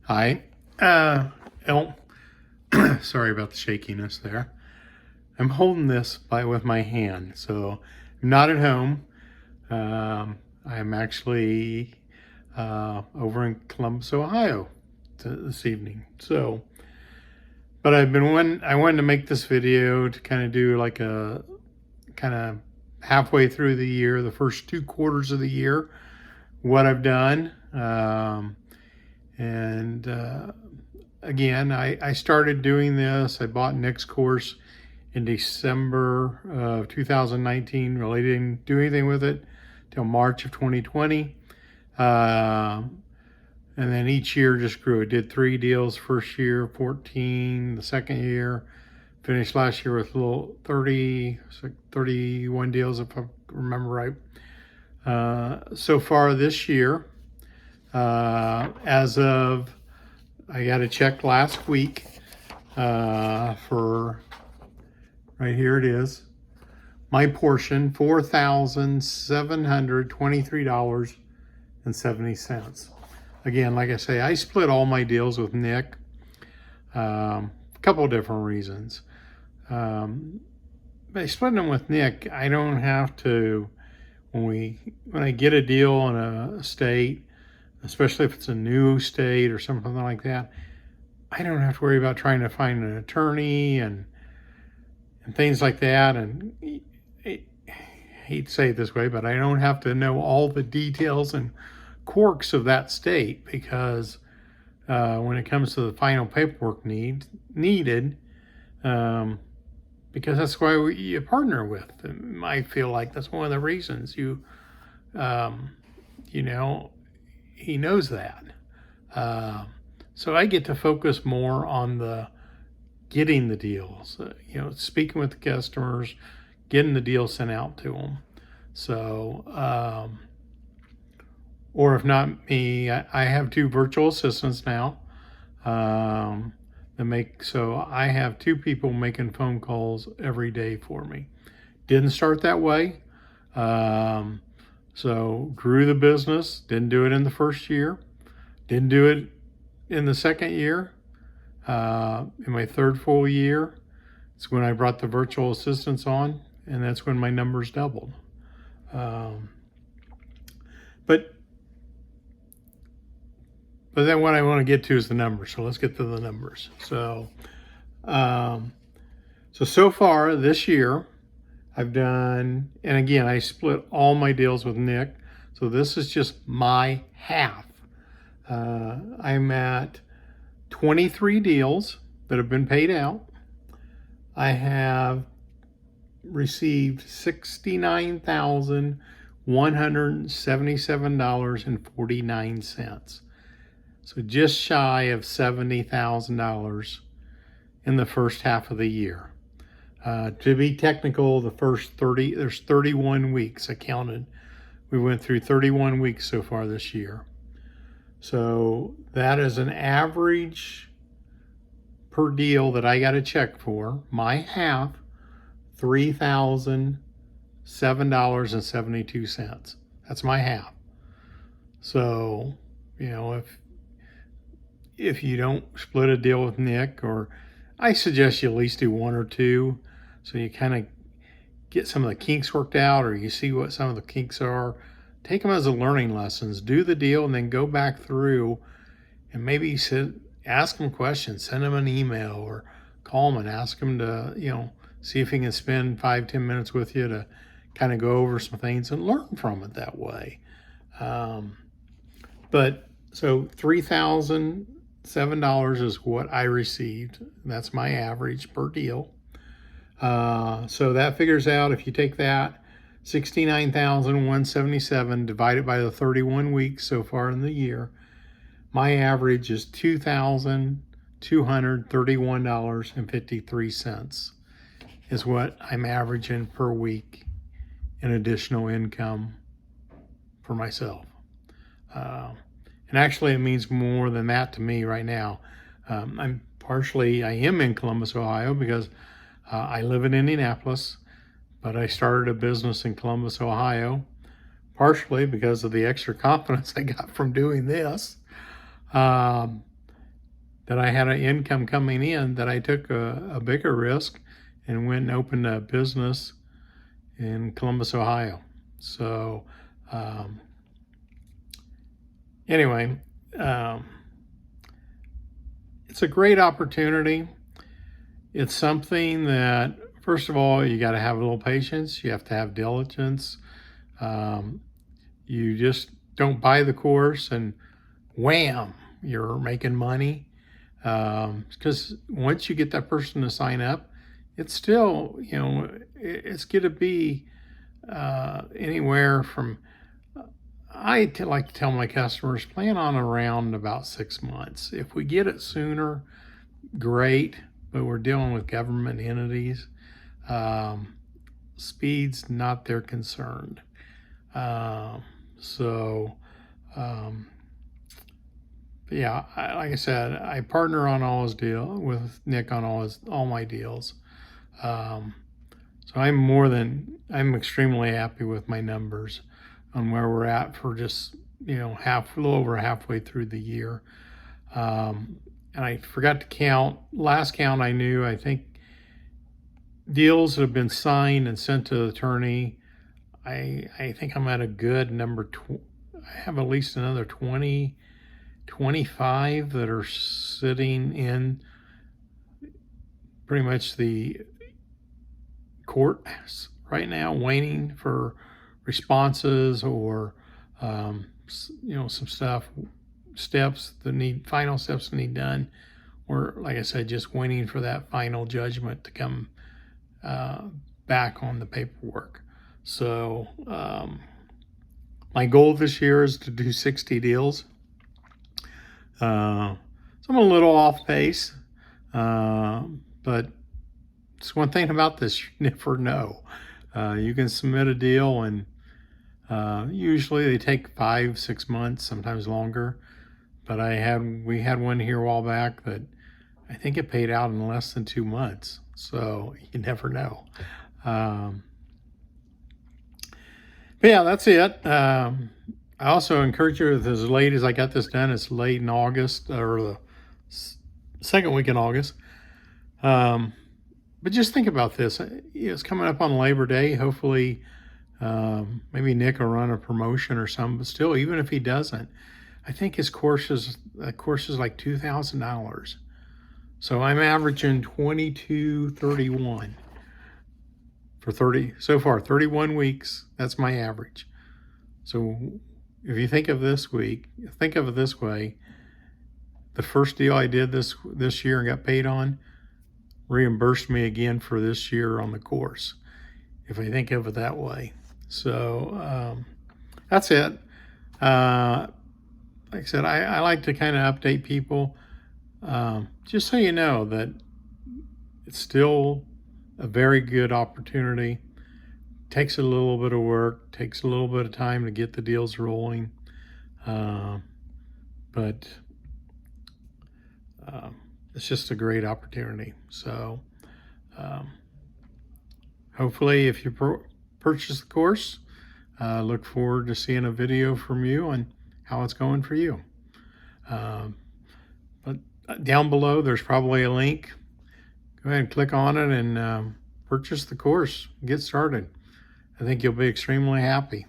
Hi. El, sorry about the shakiness there. I'm holding this with my hand, so I'm not at home. I'm actually over in Columbus, Ohio this evening. So, but I wanted to make this video to kind of do like a kind of halfway through the year, the first 2 quarters of the year, what I've done. Again, I started doing this. I bought Nick's course in December of 2019. Really didn't do anything with it till March of 2020. And then each year just grew. I did 3 deals first year, 14 the second year. Finished last year with a little 31 deals, if I remember right. So far this year, as of, I got a check last week for, right here it is, my portion, $4,723.70. Again, like I say, I split all my deals with Nick. A couple of different reasons. By splitting them with Nick, I don't have to, when I get a deal in a state, especially if it's a new state or something like that, I don't have to worry about trying to find an attorney and things like that. And I hate to say it this way, but I don't have to know all the details and quirks of that state, because when it comes to the final paperwork needed, because that's why you partner with. I feel like that's one of the reasons you know, he knows that. So I get to focus more on the getting the deals, speaking with the customers, getting the deal sent out to them. So, or if not me, I have 2 virtual assistants now. So I have 2 people making phone calls every day for me. Didn't start that way. So grew the business, didn't do it in the first year, didn't do it in the second year. In my 3rd full year, it's when I brought the virtual assistants on, and that's when my numbers doubled. But then what I want to get to is the numbers. So let's get to the numbers. So far this year, I've done, and again, I split all my deals with Nick. So this is just my half. I'm at 23 deals that have been paid out. I have received $69,177.49. So just shy of $70,000 in the first half of the year. To be technical, the first 30, there's 31 weeks I counted. We went through 31 weeks so far this year. So that is an average per deal that I got a check for, my half, $3,007.72. That's my half. So, if you don't split a deal with Nick, or I suggest you at least do 1 or 2, so you kind of get some of the kinks worked out, or you see what some of the kinks are. Take them as a learning lessons. Do the deal and then go back through and maybe ask them questions. Send them an email or call them and ask them to, see if he can spend 5-10 minutes with you to kind of go over some things and learn from it that way. But so $3,007 is what I received. That's my average per deal. So that figures out, if you take that, 69,177 divided by the 31 weeks so far in the year, my average is $2,231.53 is what I'm averaging per week in additional income for myself. And actually it means more than that to me right now. I am in Columbus, Ohio, because I live in Indianapolis, but I started a business in Columbus, Ohio, partially because of the extra confidence I got from doing this. that I had an income coming in, that I took a bigger risk and went and opened a business in Columbus, Ohio. So anyway, it's a great opportunity. It's something that, first of all, you got to have a little patience. You have to have diligence. You just don't buy the course and wham, you're making money. Because once you get that person to sign up, it's still, it's going to be anywhere from, like to tell my customers, plan on around about 6 months. If we get it sooner, great, but we're dealing with government entities. Speed's not their concern. Yeah, like I said, I partner on all his deal with Nick on all my deals. So I'm extremely happy with my numbers on where we're at for just, a little over halfway through the year. And I forgot to count. Last count I knew, I think deals that have been signed and sent to the attorney, I think I'm at a good number. I have at least another 25 that are sitting in pretty much the court right now, waiting for responses or some final steps that need done, or like I said, just waiting for that final judgment to come back on the paperwork. So my goal this year is to do 60 deals. So I'm a little off pace, but it's one thing about this, you never know. You can submit a deal and usually they take 5-6 months, sometimes longer. But we had one here a while back that I think it paid out in less than 2 months. So you never know. But yeah, that's it. I also encourage you, as late as I got this done, it's late in August, or the second week in August. But just think about this. It's coming up on Labor Day. Hopefully, maybe Nick will run a promotion or something. But still, even if he doesn't, I think his course is like $2,000. So I'm averaging $22.31 for 31 weeks. That's my average. So if you think of this week, think of it this way: the first deal I did this year and got paid on reimbursed me again for this year on the course, if I think of it that way. So that's it. Like I said, I like to kind of update people, just so you know that it's still a very good opportunity. Takes a little bit of work, takes a little bit of time to get the deals rolling, but it's just a great opportunity. So hopefully, if you purchase the course, look forward to seeing a video from you on how it's going for you. But down below, there's probably a link. Go ahead and click on it and purchase the course. Get started. I think you'll be extremely happy.